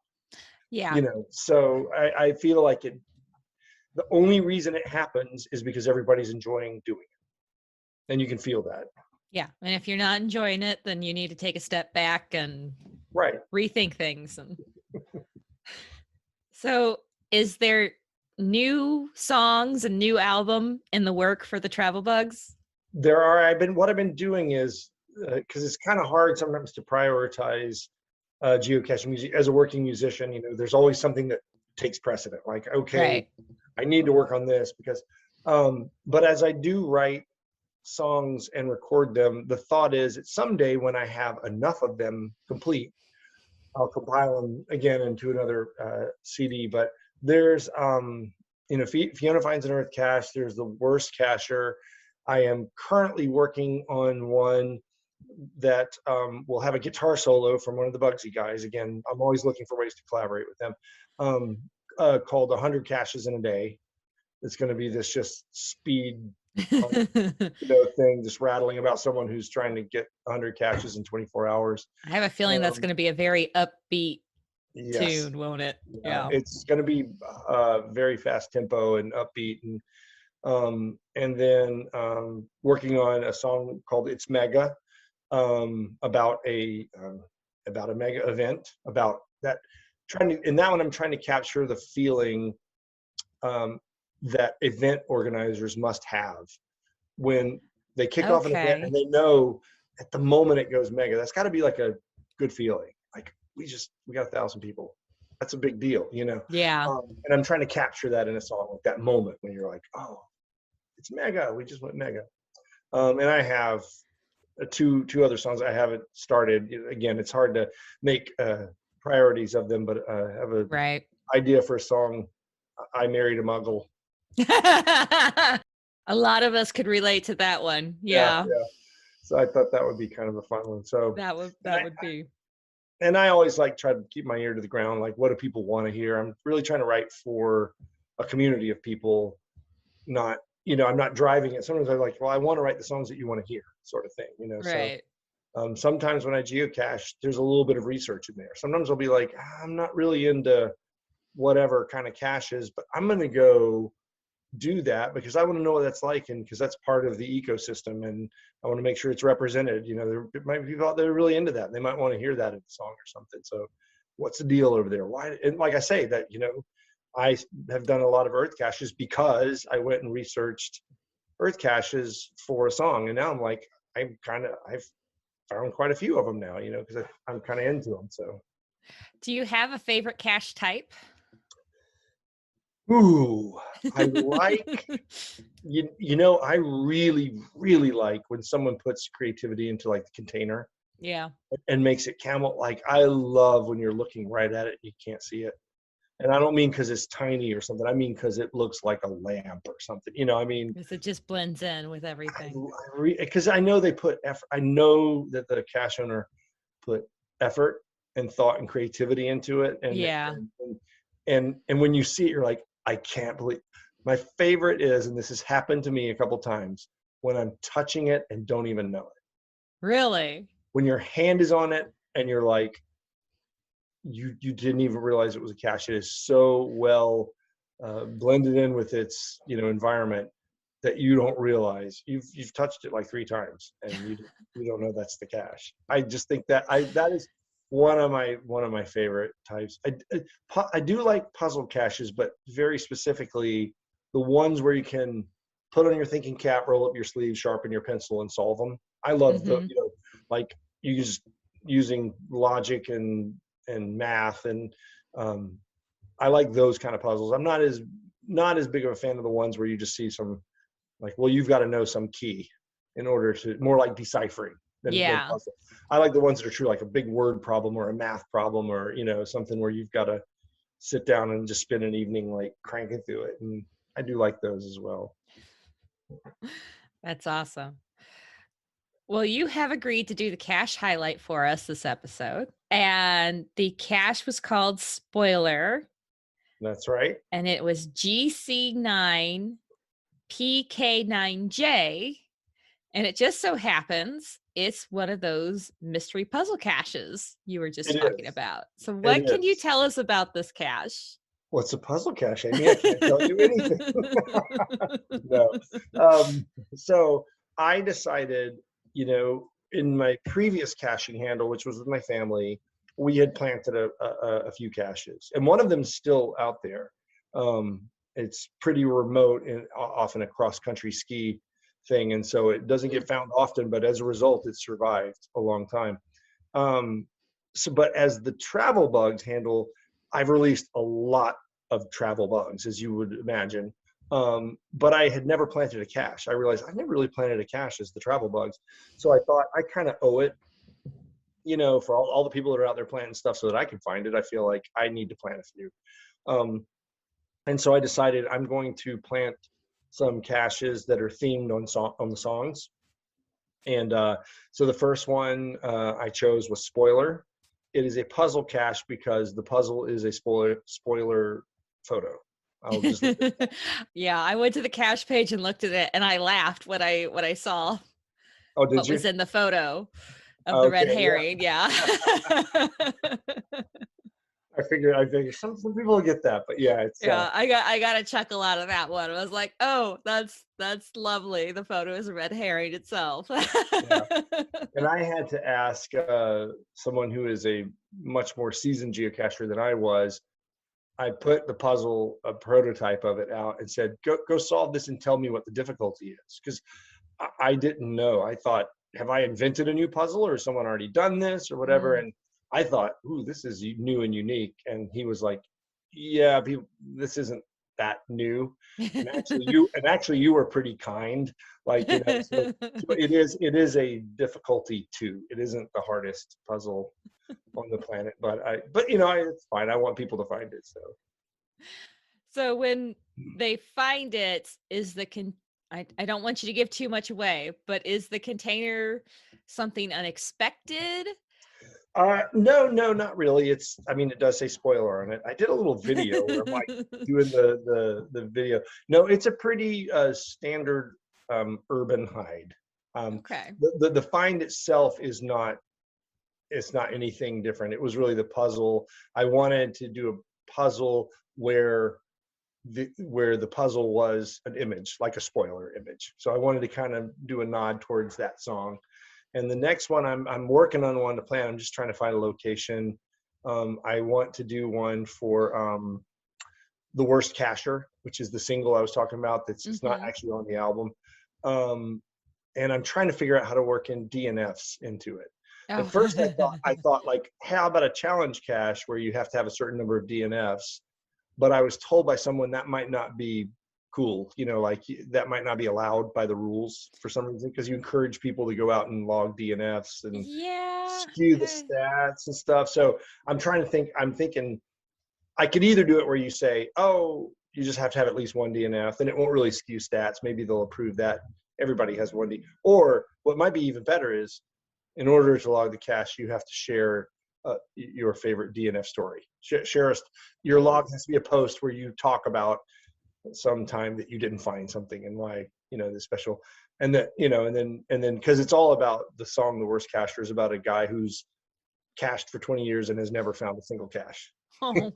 Yeah. So I feel like the only reason it happens is because everybody's enjoying doing it, and you can feel that. Yeah. And if you're not enjoying it, then you need to take a step back and Right. rethink things. And so, is there new songs and new album in the work for the Travel Bugs? There are. What I've been doing is, because it's kind of hard sometimes to prioritize geocaching music as a working musician. There's always something that takes precedent. Like, okay, Right. I need to work on this because. But as I do write songs and record them, the thought is that someday when I have enough of them complete, I'll compile them again into another CD. But there's, Fiona Finds an Earth Cache. There's The Worst Cacher. I am currently working on one that will have a guitar solo from one of the Bugsy guys. Again, I'm always looking for ways to collaborate with them. Called 100 Caches in a Day. It's going to be this just speed thing, just rattling about someone who's trying to get 100 caches in 24 hours. I have a feeling that's going to be a very upbeat Yes. tune, won't it? Yeah. It's going to be very fast tempo and upbeat, and then working on a song called "It's Mega," about a mega event, about that. In that one, I'm trying to capture the feeling that event organizers must have when they kick off an event and Okay. they know at the moment it goes mega. That's got to be like a good feeling. Like we got 1,000 people. That's a big deal, you know. Yeah. And I'm trying to capture that in a song, like that moment when you're like, oh, it's mega. We just went mega. And I have two other songs I haven't started. Again, it's hard to make priorities of them, but I have a Right. idea for a song. I married a muggle. A lot of us could relate to that one. Yeah, Yeah. yeah. So I thought that would be kind of a fun one. So, and That would be. I always like try to keep my ear to the ground. Like, what do people want to hear? I'm really trying to write for a community of people. Not, I'm not driving it. Sometimes I'm like, well, I want to write the songs that you want to hear, sort of thing. So Right. sometimes when I geocache, there's a little bit of research in there. Sometimes I'll be like, I'm not really into whatever kind of caches, but I'm going to go do that because I want to know what that's like, and because that's part of the ecosystem, and I want to make sure it's represented. There might be people out there really into that. They might want to hear that in a song or something. So what's the deal over there? Why? And like I say that, I have done a lot of earth caches because I went and researched earth caches for a song, and now I'm like, I've found quite a few of them now, because I'm kind of into them. So, Do you have a favorite cache type? ooh, I like, I really, really like when someone puts creativity into like the container Yeah. and makes it camel. Like I love when you're looking right at it, and you can't see it. And I don't mean because it's tiny or something. I mean because it looks like a lamp or something. I mean, Because it just blends in with everything. because I know they put effort. I know that the cache owner put effort and thought and creativity into it, Yeah. and when you see it, you're like, I can't believe. My favorite is, and this has happened to me a couple times, when I'm touching it and don't even know it. Really? When your hand is on it and you're like, you didn't even realize it was a cache. It is so well blended in with its environment that you don't realize you've touched it like 3 times and you don't know that's the cache. I just think that is one of my favorite types. I do like puzzle caches, but very specifically the ones where you can put on your thinking cap, roll up your sleeve, sharpen your pencil, and solve them. I love the Hmm. like you just using logic and math, and I like those kind of puzzles. I'm not as big of a fan of the ones where you just see some, like, well, you've got to know some key in order to, more like deciphering than Yeah. puzzle. I like the ones that are true, like a big word problem or a math problem, or something where you've got to sit down and just spend an evening like cranking through it. And I do like those as well. That's awesome. Well, you have agreed to do the cache highlight for us this episode. And the cache was called Spoiler, That's right. and it was GC9PK9J. And it just so happens it's one of those mystery puzzle caches you were just It talking is. about. So, It what can you is. tell us about this cache? What's a puzzle cache, Amy? I can't tell you anything. No. So I decided, in my previous caching handle, which was with my family, we had planted a few caches, and one of them's still out there. It's pretty remote and often a cross country ski thing, and so it doesn't get found often. But as a result, it survived a long time. Um, but as the travel bugs handle, I've released a lot of travel bugs, as you would imagine. But I had never planted a cache. I realized I've never really planted a cache as the travel bugs. So I thought I kind of owe it, for all the people that are out there planting stuff so that I can find it. I feel like I need to plant a few. Um, and so I decided I'm going to plant some caches that are themed on the songs. And so the first one I chose was Spoiler. It is a puzzle cache because the puzzle is a spoiler photo. I'll just leave it at that. Yeah, I went to the cache page and looked at it, and I laughed when I saw Oh, did what you? was in the photo of the red Okay, yeah. herring. Yeah. I figured some people will get that, but yeah, it's Yeah, I got a chuckle out of that one. I was like, "Oh, that's lovely." The photo is a red herring itself. yeah. And I had to ask someone who is a much more seasoned geocacher than I was. I put the puzzle, a prototype of it out, and said, go solve this and tell me what the difficulty is. Because I didn't know. I thought, have I invented a new puzzle or has someone already done this or whatever? Mm. And I thought, ooh, this is new and unique. And he was like, yeah, this isn't that new. And actually you were pretty kind. Like, so it is a difficulty too. It isn't the hardest puzzle on the planet, but it's fine. I want people to find it. So So when they find it, I don't want you to give too much away, but is the container something unexpected? no, not really. It does say spoiler on it. I did a little video where I'm like doing the video. No, it's a pretty standard urban hide. Okay. The find itself is not, it's not anything different. It was really the puzzle. I wanted to do a puzzle where the puzzle was an image, like a spoiler image. So I wanted to kind of do a nod towards that song. And the next one, I'm working on one to plan. I'm just trying to find a location. I want to do one for the worst cacher, which is the single I was talking about. It's not Mhm. actually on the album. And I'm trying to figure out how to work in DNFs into it. At Oh. first, I thought like, how about a challenge cache where you have to have a certain number of DNFs? But I was told by someone that might not be cool, like that might not be allowed by the rules for some reason, because you encourage people to go out and log DNFs and Yeah. skew the stats and stuff. So I'm thinking I could either do it where you say, oh, you just have to have at least one DNF, then it won't really skew stats. Maybe they'll approve that everybody has one D. Or what might be even better is, in order to log the cache, you have to share your favorite DNF story. Share your Oh. log has to be a post where you talk about some time that you didn't find something and why, the special, and that, and then because it's all about the song, The Worst Cacher is about a guy who's cached for 20 years and has never found a single cache. Oh.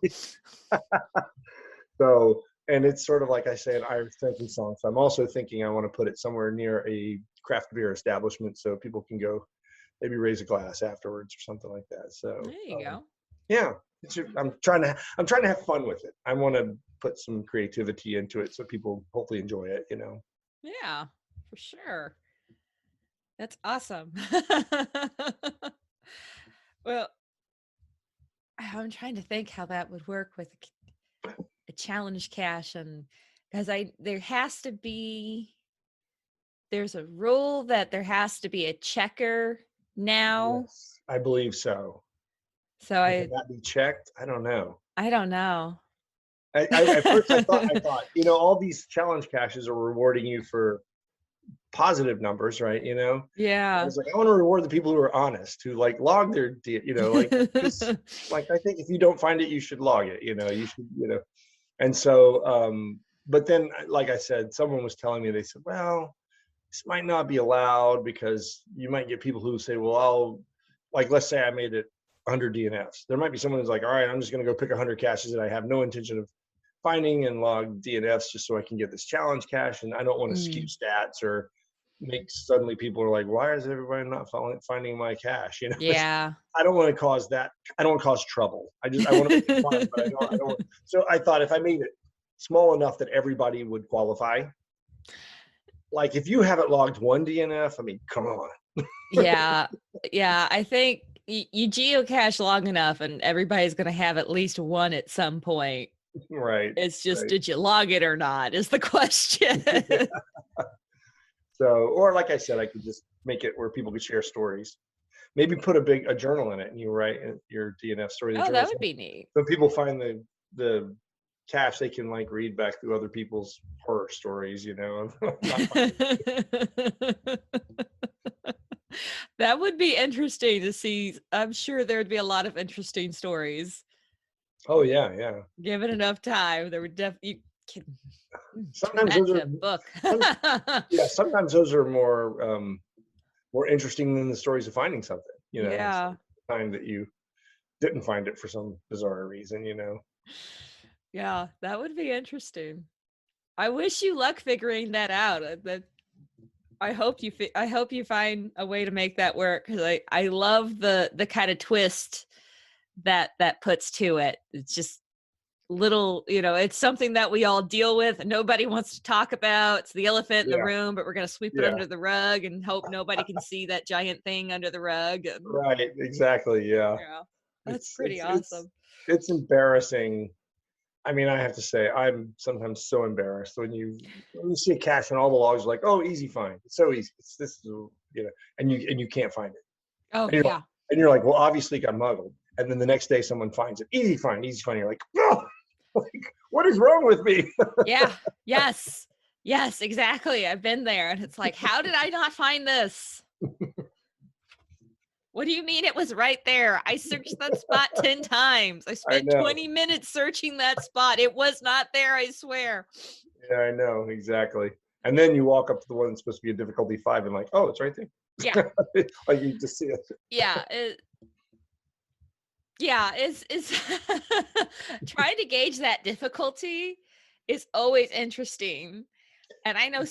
So, and it's sort of like I say, an Irish drinking song. So I'm also thinking I want to put it somewhere near a craft beer establishment so people can go maybe raise a glass afterwards or something like that. So There you go. yeah, I'm trying to have fun with it. I want to put some creativity into it so people hopefully enjoy it. Yeah, for sure. That's awesome. Well, I'm trying to think how that would work with a challenge cache, and because there's a rule that there has to be a checker now. Yes, I believe so. So And can that be checked? I don't know. I don't know. At first I thought, all these challenge caches are rewarding you for positive numbers, right? I Yeah. was like, I want to reward the people who are honest, who like log their, like, because like I think if you don't find it, you should log it. You should, And so, but then, like I said, someone was telling me, they said, well, this might not be allowed because you might get people who say, well, like, let's say I made it 100 DNFs. There might be someone who's like, all right, I'm just going to go pick 100 caches that I have no intention of finding and log DNFs just so I can get this challenge cache. And I don't want to skew Mm, stats or make suddenly people are like, why is everybody not finding my cache? yeah. I don't want to cause that. I don't want to cause trouble. I want to make it fun, but I don't. So I thought if I made it small enough that everybody would qualify, like if you haven't logged one DNF, I mean, come on. Yeah. Yeah. I think you geocache long enough and everybody's going to have at least one at some point. Right. It's just, Right. did you log it or not is the question. So, or like I said, I could just make it where people could share stories. Maybe put a journal in it and you write your DNF story. The Oh, that journal. would be neat. So people find the cache, they can like read back through other people's horror stories, That would be interesting to see. I'm sure there'd be a lot of interesting stories. Oh yeah, yeah. Given enough time, there would definitely can turn Sometimes that those are into a book. yeah, sometimes those are more interesting than the stories of finding something. It's Yeah. like the time that you didn't find it for some bizarre reason. Yeah, that would be interesting. I wish you luck figuring that out. That I hope you find a way to make that work because I love the kind of twist that puts to it. It's just little, it's something that we all deal with and nobody wants to talk about. It's the elephant in the Yeah, room, but we're going to sweep it yeah, under the rug and hope nobody can see that giant thing under the rug. And right, exactly, yeah. yeah, that's It's pretty it's it's awesome. it's embarrassing. I mean, I have to say, I'm sometimes so embarrassed when you see a cache and all the logs are like, "Oh, easy find. It's so easy. It's this, and you can't find it." Oh And you're like, yeah. "Well, obviously it got muggled." And then the next day, someone finds it. Easy find, easy find. You're like, "Oh, like, what is wrong with me?" Yeah. Yes. Yes, exactly. I've been there and it's like, how did I not find this? What do you mean it was right there? I searched that spot 10 times. I I spent know. 20 minutes searching that spot. It was not there, I swear. Yeah, I know exactly. And then you walk up to the one that's supposed to be a difficulty 5 and like, "Oh, it's right Yeah. there." Like you just see it. Yeah. Yeah, it's trying to gauge that difficulty is always interesting. And I know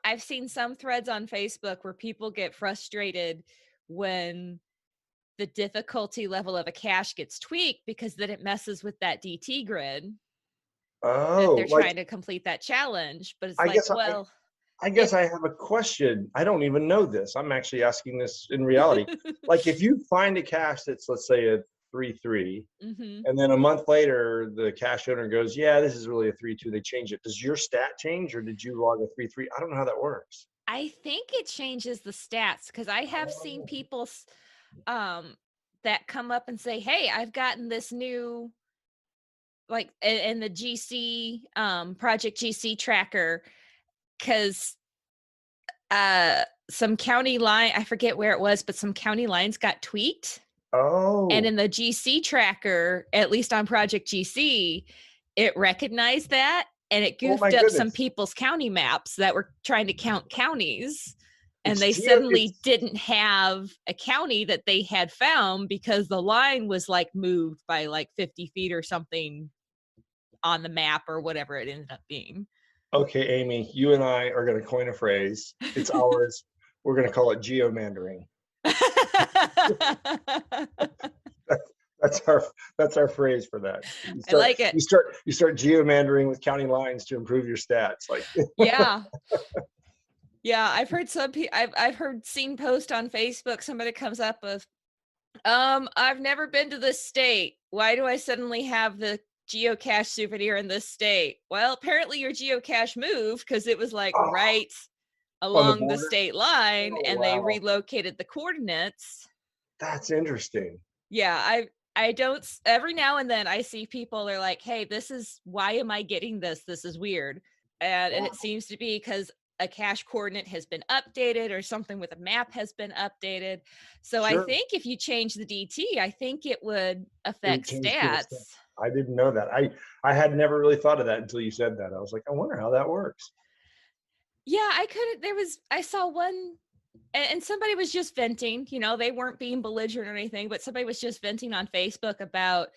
I've seen some threads on Facebook where people get frustrated when the difficulty level of a cache gets tweaked because then it messes with that DT grid that they're Oh, like trying to complete that challenge. But it's I like, guess I well, I guess if I have a question. I don't even know this. I'm actually asking this in reality. Like if you find a cache that's, let's say, a 3-3, hmm and then a month later the cache owner goes, "Yeah, this is really a 3-2." They change it. Does your stat change, or did you log a 3-3? I don't know how that works. I think it changes the stats because I have seen Oh, people um that come up and say, "Hey, I've gotten this new like in the GC project GC tracker because some county line, I forget where it was, but some county lines got tweaked. And oh, in the GC tracker, at least on Project GC, it recognized that and it oh my goofed up some goodness! people's county maps that were trying to count counties. And It's they geo. suddenly It's didn't have a county that they had found because the line was like moved by like 50 feet or something on the map or whatever it ended up being. okay, Amy. You and I are going to coin a phrase. It's ours. We're going to call it geomandering. That's our that's our phrase for that. You I start like it. you start you start geomandering with county lines to improve your stats. Like, Yeah. Yeah, I've heard some people I've heard seen post on Facebook somebody comes up with I've never been to this state. Why do I suddenly have the geocache souvenir in this state? Well, apparently your geocache moved because it was like oh, right on the along the border. state line Oh and they wow, relocated the coordinates. that's interesting. Yeah, I don't every now and then I see people are like, "Hey, this is why am I getting this? This is weird." And it Wow, seems to be cuz a cache coordinate has been updated or something with a map has been updated. So I sure. think if you change the DT, I think it would It would affect change people's stats. stats. I didn't know that. I had never really thought of that until you said that. I was like, I wonder how that works. Yeah, I could there was I saw one and somebody was just venting, they weren't being belligerent or anything, but somebody was just venting on Facebook about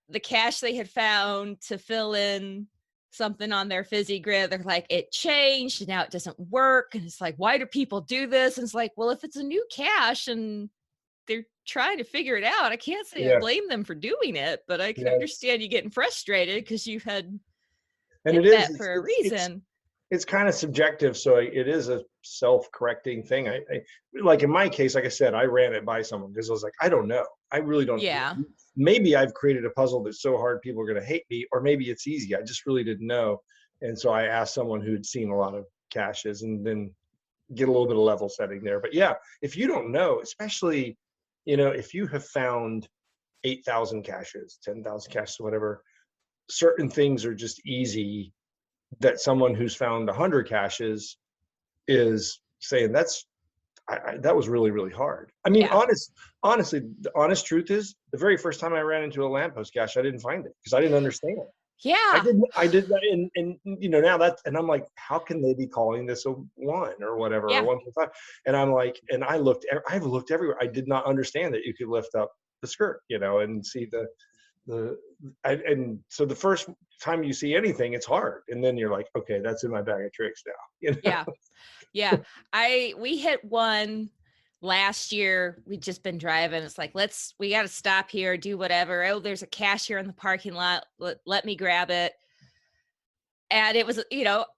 the cache they had found to fill in something on their fizzy grid. They're like, it changed, and now it doesn't work. And it's like, why do people do this? And it's like, well, if it's a new cache and they're trying to figure it out, I can't say I Yes, blame them for doing it, but I can yes, understand you getting frustrated because you had and hit it is. that for a It's reason. it's kind of subjective, so it is a self-correcting thing. I like in my case, like I said, I ran it by someone because I was like, I don't know. I really don't. Yeah. Maybe I've created a puzzle that's so hard people are going to hate me, or maybe it's easy. I just really didn't know, and so I asked someone who'd seen a lot of caches, and then get a little bit of level setting there. But yeah, if you don't know, especially if you have found 8,000 caches, 10,000 caches, whatever, certain things are just easy that someone who's found 100 caches is saying that was really really hard. I mean, Yeah. honestly, the honest truth is the very first time I ran into a lamppost cache, I didn't find it because I didn't understand. Yeah. I did that, and now that, and I'm like, how can they be calling this a 1 or whatever, or Yeah. 1.5? And I'm like, and I've looked everywhere. I did not understand that you could lift up the skirt, and see the and so the first time you see anything, it's hard, and then you're like, okay, that's in my bag of tricks now. Yeah. Yeah. We hit one last year we'd just been driving. It's like, we got to stop here, do whatever. Oh, there's a cache here in the parking lot. Let me grab it. And it was,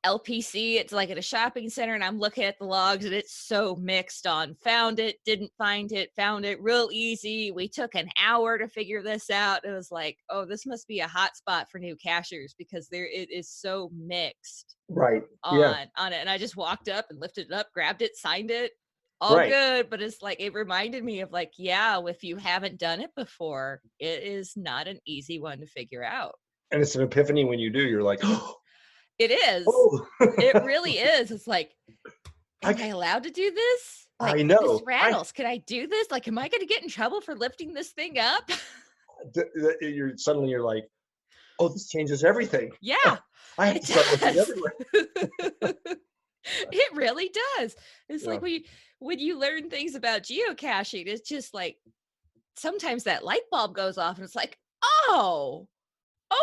LPC. It's like at a shopping center, and I'm looking at the logs, and it's so mixed on found it, didn't find it, found it, real easy. We took an hour to figure this out. It was like, oh, this must be a hot spot for new cachers, because it is so mixed Right. on it. And I just walked up and lifted it up, grabbed it, signed it, all Right. good. But it's like, it reminded me of like, yeah, if you haven't done it before, it is not an easy one to figure out. And it's an epiphany when you do. You're like, oh, it is. oh. It really is. It's like, am I allowed to do this? Like, I know. this rattles. Can I do this? Like, am I going to get in trouble for lifting this thing up? You're like, oh, this changes everything. Yeah. I have to start looking everywhere. It really does. It's like when you learn things about geocaching, it's just like sometimes that light bulb goes off and it's like, oh,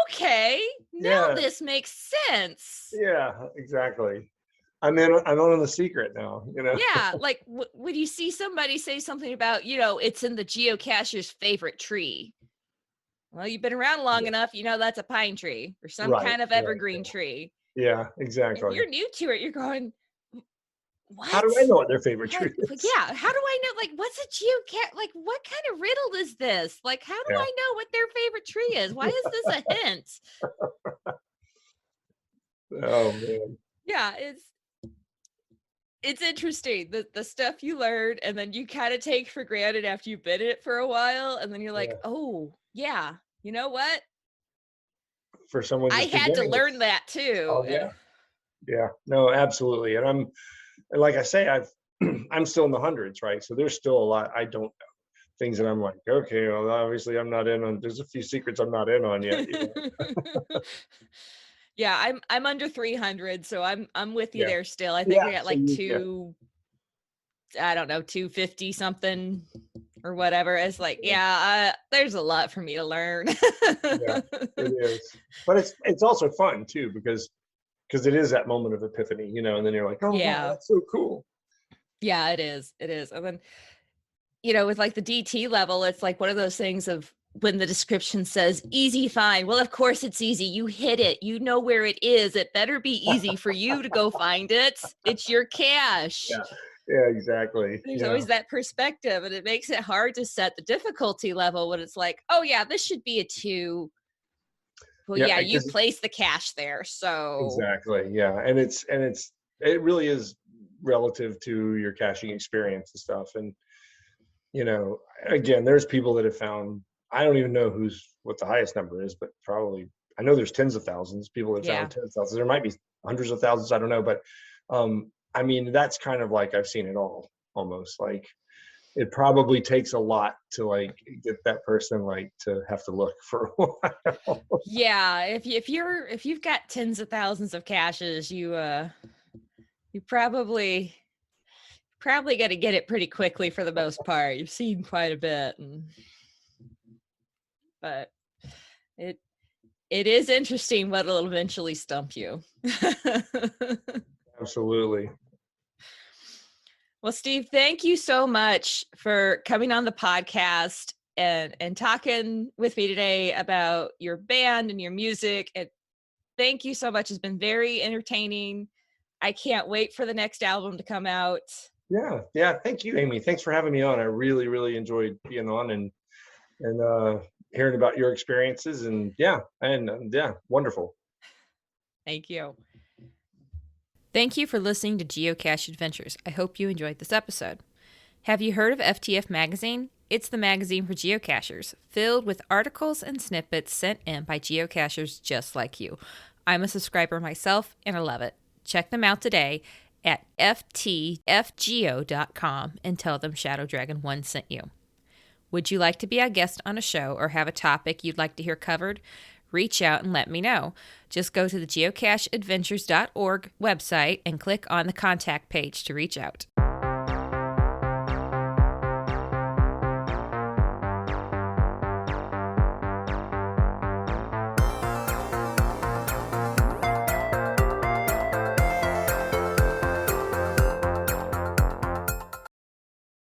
okay, now this makes sense. Yeah, exactly. I'm on the secret now, Yeah, like when you see somebody say something about, it's in the geocacher's favorite tree. Well, you've been around long enough, that's a pine tree or some kind of evergreen tree. Yeah, exactly. If you're new to it, you're going, what? How do I know what their favorite tree is? Yeah, how do I know? Like, what's a geocache? Like, what kind of riddle is this? Like, how do I know what their favorite tree is? Why is this a hint? Oh, man. Yeah, it's interesting, the stuff you learn, and then you kind of take for granted after you've been in it for a while, and then you're like, oh, yeah, you know what? For someone I had to learn that too. Oh, yeah. Yeah, no, absolutely. And like I say, I'm still in the hundreds, right? So there's still a lot I don't know. Things that I'm like, okay, well, obviously I'm not in on. There's a few secrets I'm not in on yet. Yeah, I'm under 300, so I'm with you there still. I think I got like I don't know, 250 something or whatever. It's like, there's a lot for me to learn. Yeah, it is. But it's also fun too, because it is that moment of epiphany, and then you're like, oh, wow, that's so cool. Yeah, it is. It is. And then, with like the DT level, it's like one of those things of when the description says easy find. Well, of course it's easy. You hit it. You know where it is. It better be easy for you to go find it. It's your cache. Yeah, exactly. There's always that perspective, and it makes it hard to set the difficulty level when it's like, oh yeah, this should be a 2. Well, you place the cache there, so exactly. Yeah, and it really is relative to your caching experience and stuff. And again, there's people that have found, I don't even know what the highest number is, but probably I know there's tens of thousands people that found tens of thousands. There might be hundreds of thousands, I don't know, but I mean, that's kind of like I've seen it all, almost. Like it probably takes a lot to like get that person like to have to look for a while. Yeah, if you've got tens of thousands of caches, you probably got to get it pretty quickly for the most part. You've seen quite a bit, but it is interesting what will eventually stump you. Absolutely. Well, Steve, thank you so much for coming on the podcast and talking with me today about your band and your music. And thank you so much. It's been very entertaining. I can't wait for the next album to come out. Yeah. Thank you, Amy. Thanks for having me on. I really, really enjoyed being on and hearing about your experiences. And wonderful. Thank you. Thank you for listening to Geocache Adventures. I hope you enjoyed this episode. Have you heard of FTF Magazine? It's the magazine for geocachers, filled with articles and snippets sent in by geocachers just like you. I'm a subscriber myself, and I love it. Check them out today at ftfgeo.com and tell them Shadow Dragon 1 sent you. Would you like to be a guest on a show or have a topic you'd like to hear covered? Reach out and let me know. Just go to the geocacheadventures.org website and click on the contact page to reach out.